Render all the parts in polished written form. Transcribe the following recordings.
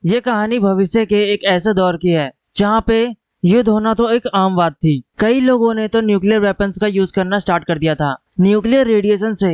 ये कहानी भविष्य के एक ऐसे दौर की है जहाँ पे युद्ध होना तो एक आम बात थी। कई लोगों ने तो न्यूक्लियर वेपन्स का यूज करना स्टार्ट कर दिया था। न्यूक्लियर रेडिएशन से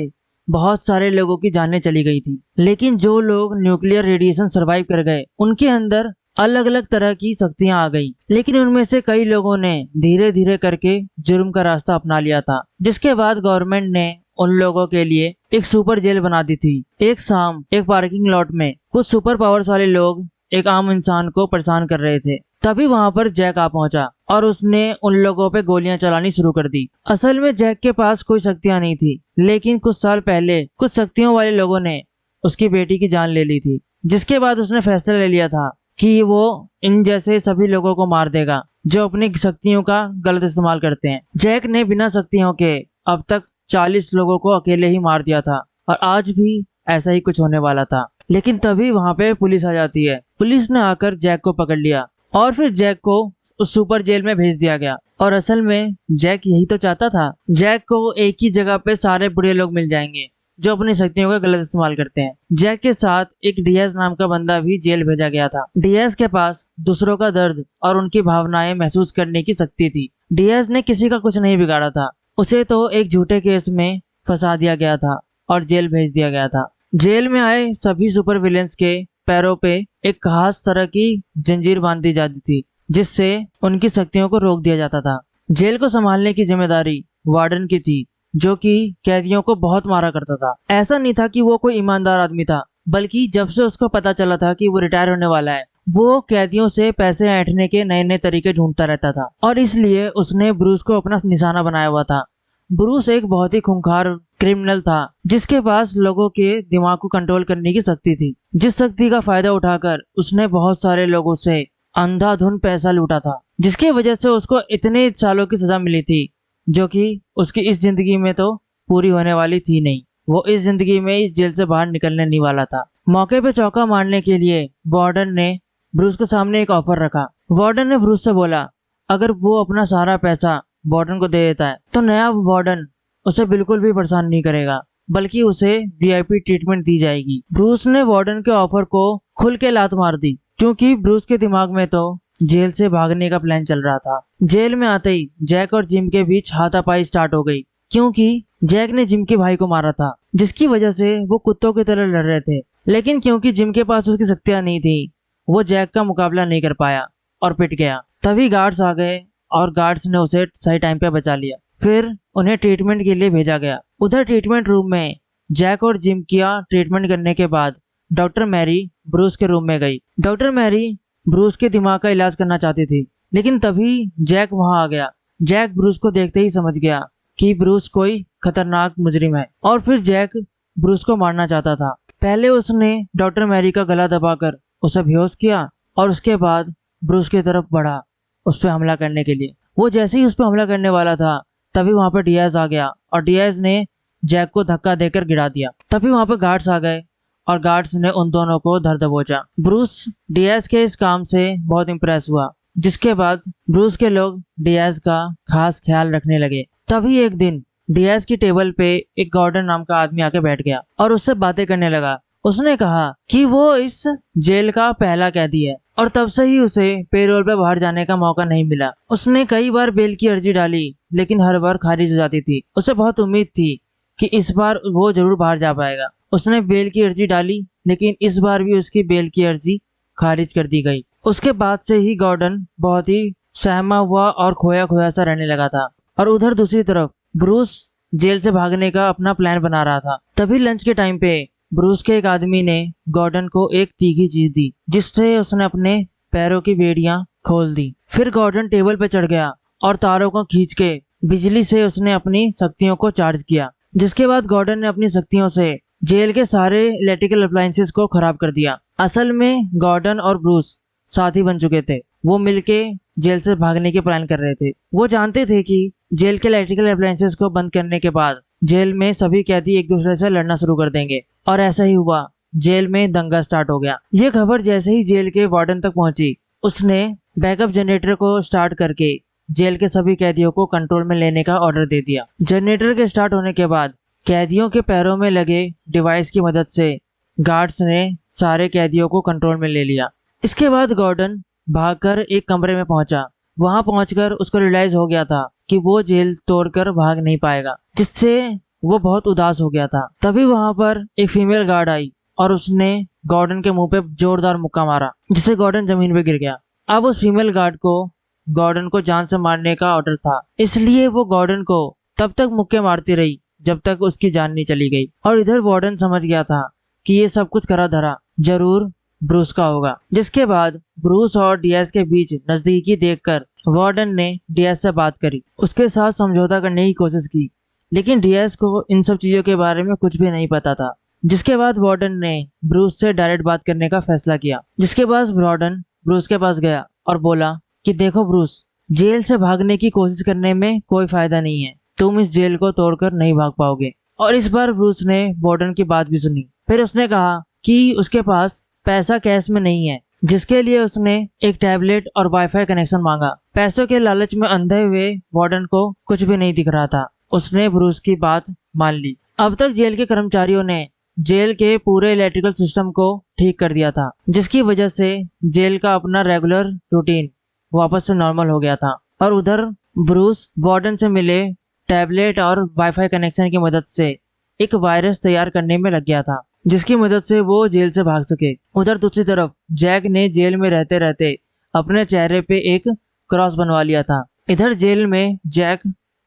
बहुत सारे लोगों की जानें चली गई थी, लेकिन जो लोग न्यूक्लियर रेडिएशन सरवाइव कर गए उनके अंदर अलग अलग तरह की शक्तियां आ गई। लेकिन उनमें से कई लोगों ने धीरे धीरे करके जुर्म का रास्ता अपना लिया था, जिसके बाद गवर्नमेंट ने उन लोगों के लिए एक सुपर जेल बना दी थी। एक शाम एक पार्किंग लॉट में कुछ सुपर पावर्स वाले लोग एक आम इंसान को परेशान कर रहे थे। तभी वहां पर जैक आ पहुंचा और उसने उन लोगों पे गोलियां चलानी शुरू कर दी। असल में जैक के पास कोई शक्तियां नहीं थी, लेकिन कुछ साल पहले कुछ शक्तियों वाले लोगों ने उसकी बेटी की जान ले ली थी, जिसके बाद उसने फैसला ले लिया था कि वो इन जैसे सभी लोगों को मार देगा जो अपनी शक्तियों का गलत इस्तेमाल करते हैं। जैक ने बिना शक्तियों के अब तक 40 लोगों को अकेले ही मार दिया था और आज भी ऐसा ही कुछ होने वाला था। लेकिन तभी वहां पे पुलिस आ जाती है। पुलिस ने आकर जैक को पकड़ लिया और फिर जैक को उस सुपर जेल में भेज दिया गया। और असल में जैक यही तो चाहता था। जैक को एक ही जगह पे सारे बुरे लोग मिल जाएंगे जो अपनी शक्तियों का गलत इस्तेमाल करते हैं। जैक के साथ एक डियाज नाम का बंदा भी जेल भेजा गया था। डियाज के पास दूसरों का दर्द और उनकी भावनाएं महसूस करने की शक्ति थी। डियाज ने किसी का कुछ नहीं बिगाड़ा था, उसे तो एक झूठे केस में फंसा दिया गया था और जेल भेज दिया गया था। जेल में आए सभी सुपर विलेंस के पैरों पे एक खास तरह की जंजीर बांध दी जाती थी, जिससे उनकी शक्तियों को रोक दिया जाता था। जेल को संभालने की जिम्मेदारी वार्डन की थी, जो कि कैदियों को बहुत मारा करता था। ऐसा नहीं था कि वो कोई ईमानदार आदमी था, बल्कि जब से उसको पता चला था कि वो रिटायर होने वाला है, वो कैदियों से पैसे ऐंठने के नए नए तरीके ढूंढता रहता था और इसलिए उसने ब्रूस को अपना निशाना बनाया हुआ था। ब्रूस एक बहुत ही खूंखार क्रिमिनल था, जिसके पास लोगों के दिमाग को कंट्रोल करने की शक्ति थी, जिस शक्ति का फायदा उठाकर उसने बहुत सारे लोगों से अंधाधुन पैसा लूटा था, जिसकी वजह से उसको इतने सालों की सजा मिली थी, जो कि उसकी इस जिंदगी में तो पूरी होने वाली थी नहीं। वो इस जिंदगी में इस जेल से बाहर निकलने नहीं वाला था। मौके पे चौका मारने के लिए वार्डन ने ब्रूस के सामने एक ऑफर रखा। वार्डन ने ब्रूस से बोला, अगर वो अपना सारा पैसा वार्डन को दे देता है तो नया वार्डन उसे बिल्कुल भी परेशान नहीं करेगा, बल्कि उसे वीआईपी ट्रीटमेंट दी जाएगी। ब्रूस ने वार्डन के ऑफर को खुल के लात मार दी, क्योंकि ब्रूस के दिमाग में तो जेल से भागने का प्लान चल रहा था। जेल में आते ही जैक और जिम के बीच हाथापाई स्टार्ट हो गई, क्योंकि जैक ने जिम के भाई को मारा था, जिसकी वजह से वो कुत्तों की तरह लड़ रहे थे। लेकिन क्योंकि जिम के पास उसकी शक्तियां नहीं थी, वो जैक का मुकाबला नहीं कर पाया और पिट गया। तभी गार्ड्स आ गए और गार्ड्स ने उसे सही टाइम पे बचा लिया। फिर उन्हें ट्रीटमेंट के लिए भेजा गया। उधर ट्रीटमेंट रूम में जैक और जिम किया ट्रीटमेंट करने के बाद डॉक्टर मैरी ब्रूस के रूम में गई। डॉक्टर मैरी ब्रूस के दिमाग का इलाज करना चाहती थी, लेकिन तभी जैक वहां आ गया। जैक ब्रूस को देखते ही समझ गया कि ब्रूस कोई खतरनाक मुजरिम है और फिर जैक ब्रूस को मारना चाहता था। पहले उसने डॉक्टर मैरी का गला दबाकर उसे बेहोश किया और उसके बाद ब्रूस की तरफ बढ़ा उस पर हमला करने के लिए। वो जैसे ही उस पर हमला करने वाला था, तभी वहां पर डियाज आ गया और डियाज ने जैक को धक्का देकर गिरा दिया। तभी वहां पर गार्ड्स आ गए और गार्ड्स ने उन दोनों को धर दबोचा। ब्रूस डियाज के इस काम से बहुत इंप्रेस हुआ, जिसके बाद ब्रूस के लोग डियाज का खास ख्याल रखने लगे। तभी एक दिन डियाज की टेबल पे एक गॉर्डन नाम का आदमी आके बैठ गया और उससे बातें करने लगा। उसने कहा कि वो इस जेल का पहला कैदी है और तब से ही उसे पेरोल पे बाहर जाने का मौका नहीं मिला। उसने कई बार बेल की अर्जी डाली, लेकिन हर बार खारिज हो जाती थी। उसे बहुत उम्मीद थी कि इस बार वो जरूर बाहर जा पाएगा। उसने बेल की अर्जी डाली, लेकिन इस बार भी उसकी बेल की अर्जी खारिज कर दी गई। उसके बाद से ही गॉर्डन बहुत ही सहमा हुआ और खोया खोया सा रहने लगा था। और उधर दूसरी तरफ ब्रूस जेल से भागने का अपना प्लान बना रहा था। तभी लंच के टाइम पे ब्रूस के एक आदमी ने गॉर्डन को एक तीखी चीज दी, जिससे उसने अपने पैरों की बेड़ियां खोल दी। फिर गॉर्डन टेबल पर चढ़ गया और तारों को खींच के बिजली से उसने अपनी शक्तियों को चार्ज किया, जिसके बाद गॉर्डन ने अपनी शक्तियों से जेल के सारे इलेक्ट्रिकल अप्लायंसेस को खराब कर दिया। असल में गॉर्डन और ब्रूस साथी बन चुके थे। वो मिलके जेल से भागने की प्लान कर रहे थे। वो जानते थे कि जेल के इलेक्ट्रिकल अप्लायंसेस को बंद करने के बाद जेल में सभी कैदी एक दूसरे से लड़ना शुरू कर देंगे, और ऐसा ही हुआ। जेल में दंगा स्टार्ट हो गया। ये खबर जैसे ही जेल के वार्डन तक पहुंची, उसने बैकअप जनरेटर को स्टार्ट करके जेल के सभी कैदियों को कंट्रोल में लेने का ऑर्डर दे दिया। जनरेटर के स्टार्ट होने के बाद कैदियों के पैरों में लगे डिवाइस की मदद से गार्ड्स ने सारे कैदियों को कंट्रोल में ले लिया इसके बाद गॉर्डन भागकर एक कमरे में पहुंचा। वहां पहुंचकर उसको रियलाइज हो गया था कि वो जेल तोड़कर भाग नहीं पाएगा, जिससे वो बहुत उदास हो गया था। तभी वहां पर एक फीमेल गार्ड आई और उसने गॉर्डन के मुंह पे जोरदार मुक्का मारा, जिससे गॉर्डन जमीन पे गिर गया। अब उस फीमेल गार्ड को गॉर्डन को जान से मारने का ऑर्डर था, इसलिए वो गॉर्डन को तब तक मुक्के मारती रही जब तक उसकी जान नहीं चली गई। और इधर वार्डन समझ गया था कि ये सब कुछ करा धरा जरूर ब्रूस का होगा। जिसके बाद ब्रूस और डियाज के बीच नजदीकी देखकर वार्डन ने डियाज से बात करी, उसके साथ समझौता करने की कोशिश की, लेकिन डियाज को इन सब चीजों के बारे में कुछ भी नहीं पता था। जिसके बाद वार्डन ने ब्रूस से डायरेक्ट बात करने का फैसला किया। जिसके बाद वार्डन ब्रूस के पास गया और बोला कि देखो ब्रूस, जेल से भागने की कोशिश करने में कोई फायदा नहीं है, तुम इस जेल को तोड़कर नहीं भाग पाओगे। और इस बार ब्रूस ने वार्डन की बात भी सुनी। फिर उसने कहा कि उसके पास पैसा कैश में नहीं है, जिसके लिए उसने एक टैबलेट और वाईफाई कनेक्शन मांगा। पैसों के लालच में अंधे हुए वार्डन को कुछ भी नहीं दिख रहा था। उसने ब्रूस की बात मान ली। अब तक जेल के कर्मचारियों ने जेल के पूरे इलेक्ट्रिकल सिस्टम को ठीक कर दिया था, जिसकी वजह से जेल का अपना रेगुलर रूटीन वापस से नॉर्मल हो गया था। और उधर ब्रूस वार्डन से मिले टैबलेट और वाईफाई कनेक्शन की मदद से एक वायरस तैयार करने में लग गया था, जिसकी मदद से वो जेल से भाग सके। उधर दूसरी तरफ जैक ने जेल में रहते रहते अपने चेहरे पे एक क्रॉस बनवा लिया था। इधर जेल में जैक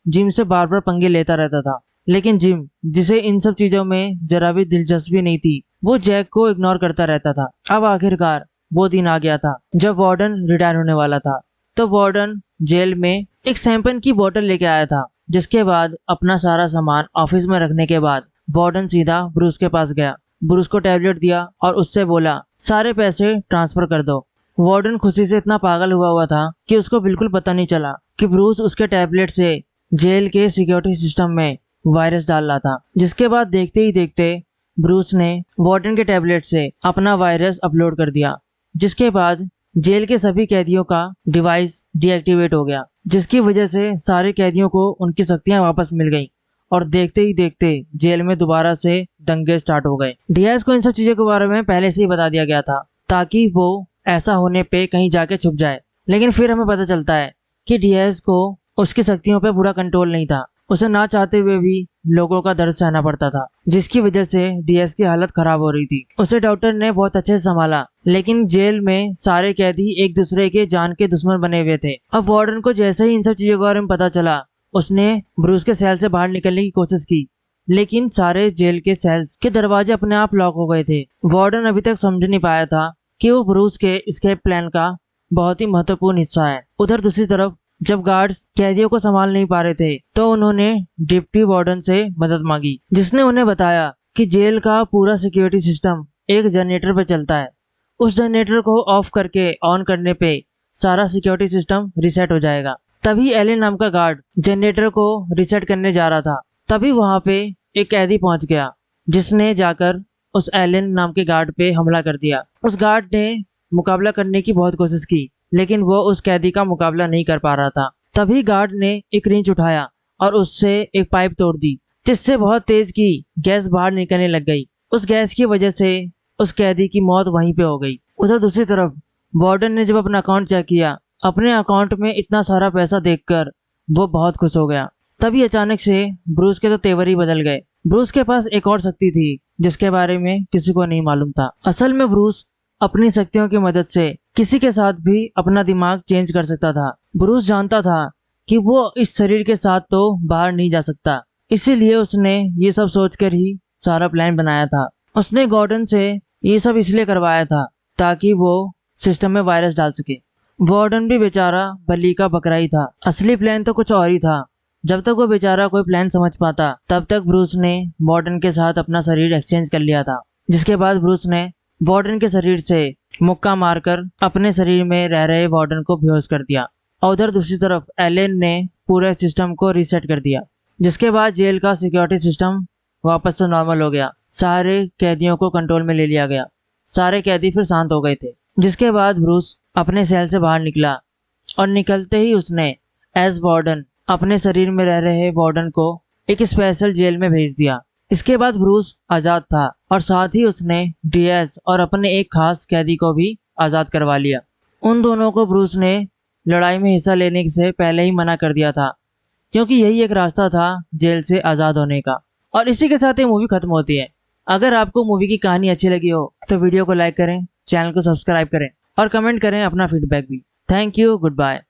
जिम से बार बार पंगे लेता रहता था, लेकिन जिम, जिसे इन सब चीजों में जरा भी दिलचस्पी नहीं थी, वो जैक को इग्नोर करता रहता था। अब आखिरकार वो दिन आ गया था जब वार्डन रिटायर होने वाला था। तो वार्डन जेल में एक शैंपेन की बोतल लेके आया था। जिसके बाद अपना सारा सामान ऑफिस में रखने के बाद वार्डन सीधा ब्रूस के पास गया, ब्रूस को टैबलेट दिया और उससे बोला सारे पैसे ट्रांसफर कर दो। वार्डन खुशी से इतना पागल हुआ था कि उसको बिल्कुल पता नहीं चला कि ब्रूस उसके टैबलेट से जेल के सिक्योरिटी सिस्टम में वायरस डाल रहा था। जिसके बाद देखते ही देखते ब्रूस ने वार्डन के टैबलेट से अपना वायरस अपलोड कर दिया, जिसके बाद जेल के सभी कैदियों का डिवाइस डीएक्टिवेट हो गया, जिसकी वजह से सारे कैदियों को उनकी शक्तियां वापस मिल गईं। और देखते ही देखते जेल में दोबारा से दंगे स्टार्ट हो गए। डियाज को इन सब चीजों के बारे में पहले से ही बता दिया गया था, ताकि वो ऐसा होने पे कहीं जाके छुप जाए। लेकिन फिर हमें पता चलता है कि डियाज को उसकी शक्तियों पे पूरा कंट्रोल नहीं था। उसे ना चाहते हुए भी लोगों का दर्द सहना पड़ता था, जिसकी वजह से डीएस की हालत खराब हो रही थी। उसे डॉक्टर ने बहुत अच्छे से संभाला, लेकिन जेल में सारे कैदी एक दूसरे के जान के दुश्मन बने हुए थे। अब वार्डन को जैसे ही इन सब चीजों के बारे में पता चला, उसने ब्रूस के सेल से बाहर निकलने की कोशिश की, लेकिन सारे जेल के सेल्स के दरवाजे अपने आप लॉक हो गए थे। वार्डन अभी तक समझ नहीं पाया था कि वो ब्रूस के एस्केप प्लान का बहुत ही महत्वपूर्ण हिस्सा है। उधर दूसरी तरफ जब गार्ड्स कैदियों को संभाल नहीं पा रहे थे, तो उन्होंने डिप्टी वार्डन से मदद मांगी, जिसने उन्हें बताया कि जेल का पूरा सिक्योरिटी सिस्टम एक जनरेटर पर चलता है। उस जनरेटर को ऑफ करके ऑन करने पे सारा सिक्योरिटी सिस्टम रिसेट हो जाएगा। तभी एलन नाम का गार्ड जनरेटर को रिसेट करने जा रहा था। तभी वहां पे एक कैदी पहुंच गया, जिसने जाकर उस एलन नाम के गार्ड पे हमला कर दिया। उस गार्ड ने मुकाबला करने की बहुत कोशिश की, लेकिन वो उस कैदी का मुकाबला नहीं कर पा रहा था। तभी गार्ड ने एक रिंच उठाया और उससे एक पाइप तोड़ दी, जिससे बहुत तेज की गैस बाहर निकलने लग गई। उस गैस की वजह से उस कैदी की मौत वहीं पे हो गई। उधर दूसरी तरफ वार्डन ने जब अपना अकाउंट चेक किया, अपने अकाउंट में इतना सारा पैसा देखकर वो बहुत खुश हो गया। तभी अचानक से ब्रूस के तो तेवर ही बदल गए। ब्रूस के पास एक और शक्ति थी, जिसके बारे में किसी को नहीं मालूम था। असल में ब्रूस अपनी शक्तियों की मदद से किसी के साथ भी अपना दिमाग चेंज कर सकता था। ब्रूस जानता था कि वो इस शरीर के साथ तो बाहर नहीं जा सकता, इसीलिए उसने ये सब सोचकर ही सारा प्लान बनाया था। उसने गॉर्डन से ये सब इसलिए करवाया था ताकि वो सिस्टम में वायरस डाल सके। वार्डन भी बेचारा बली का बकरा ही था। असली प्लान तो कुछ और ही था। जब तक वो बेचारा कोई प्लान समझ पाता, तब तक ब्रूस ने वार्डन के साथ अपना शरीर एक्सचेंज कर लिया था। जिसके बाद ब्रूस ने वार्डन के शरीर से मुक्का मारकर अपने शरीर में रह रहे वार्डन को बेहोश कर दिया। और उधर दूसरी तरफ एलेन ने पूरे सिस्टम को रीसेट कर दिया, जिसके बाद जेल का सिक्योरिटी सिस्टम वापस से नॉर्मल हो गया। सारे कैदियों को कंट्रोल में ले लिया गया। सारे कैदी फिर शांत हो गए थे। जिसके बाद ब्रूस अपने सेल से बाहर निकला और निकलते ही उसने एज वार्डन अपने शरीर में रह रहे वार्डन को एक स्पेशल जेल में भेज दिया। इसके बाद ब्रूस आज़ाद था और साथ ही उसने डियाज और अपने एक खास कैदी को भी आज़ाद करवा लिया। उन दोनों को ब्रूस ने लड़ाई में हिस्सा लेने से पहले ही मना कर दिया था, क्योंकि यही एक रास्ता था जेल से आज़ाद होने का। और इसी के साथ ये मूवी खत्म होती है। अगर आपको मूवी की कहानी अच्छी लगी हो तो वीडियो को लाइक करें, चैनल को सब्सक्राइब करें और कमेंट करें अपना फीडबैक भी। Thank you, good bye.